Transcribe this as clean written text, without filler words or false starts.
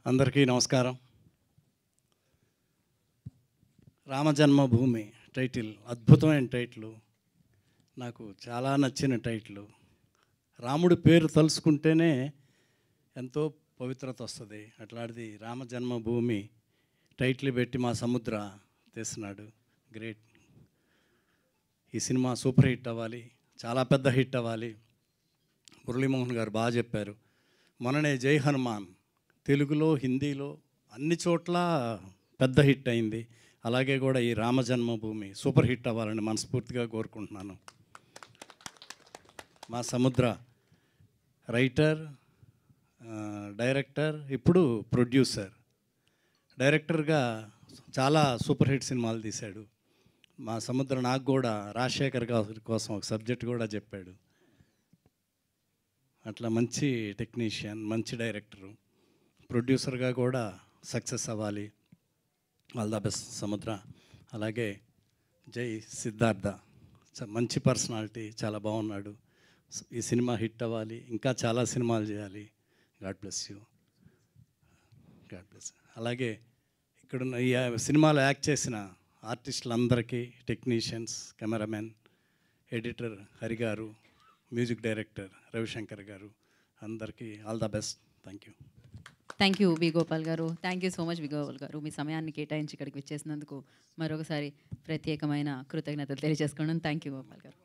అందరికీ నమస్కారం. రామజన్మభూమి టైటిల్ అద్భుతమైన టైటిల్, నాకు చాలా నచ్చిన టైటిల్. రాముడి పేరు తలుసుకుంటేనే ఎంతో పవిత్రత వస్తుంది. అట్లాంటిది రామజన్మభూమి టైటిల్ పెట్టి మా సముద్ర తీస్తున్నాడు. గ్రేట్. ఈ సినిమా సూపర్ హిట్ అవ్వాలి, చాలా పెద్ద హిట్ అవ్వాలి. మురళీమోహన్ గారు బాగా చెప్పారు. మొన్ననే జై హనుమాన్ తెలుగులో, హిందీలో అన్ని చోట్ల పెద్ద హిట్ అయింది. అలాగే కూడా ఈ రామజన్మభూమి సూపర్ హిట్ అవ్వాలని మనస్ఫూర్తిగా కోరుకుంటున్నాను. మా సముద్ర రైటర్, డైరెక్టర్, ఇప్పుడు ప్రొడ్యూసర్. డైరెక్టర్గా చాలా సూపర్ హిట్ సినిమాలు తీశాడు. మా సముద్ర నాకు కూడా రాజశేఖర్ గారి కోసం ఒక సబ్జెక్ట్ కూడా చెప్పాడు. అట్లా మంచి టెక్నీషియన్, మంచి డైరెక్టరు. ప్రొడ్యూసర్గా కూడా సక్సెస్ అవ్వాలి. ఆల్ ద బెస్ట్ సముద్ర. అలాగే జై సిద్ధార్థ, మంచి పర్సనాలిటీ, చాలా బాగున్నాడు. ఈ సినిమా హిట్ అవ్వాలి, ఇంకా చాలా సినిమాలు చేయాలి. God bless you, god bless. అలాగే ఇక్కడున్న ఈ సినిమాలో యాక్ట్ చేసిన ఆర్టిస్టులందరికీ, technicians, cameramen, editor Hari garu, music director Ravishankar garu, అందరికీ all the best. Thank you. Thank you V Gopal garu. Thank you so much V Gopal garu. మీ సమయాన్ని కేటాయించి ఇక్కడికి వచ్చేసినందుకు మరొకసారి ప్రత్యేకమైన కృతజ్ఞతలు తెలియజేసుకోవడం. థ్యాంక్ యూ గోపాల్ గారు.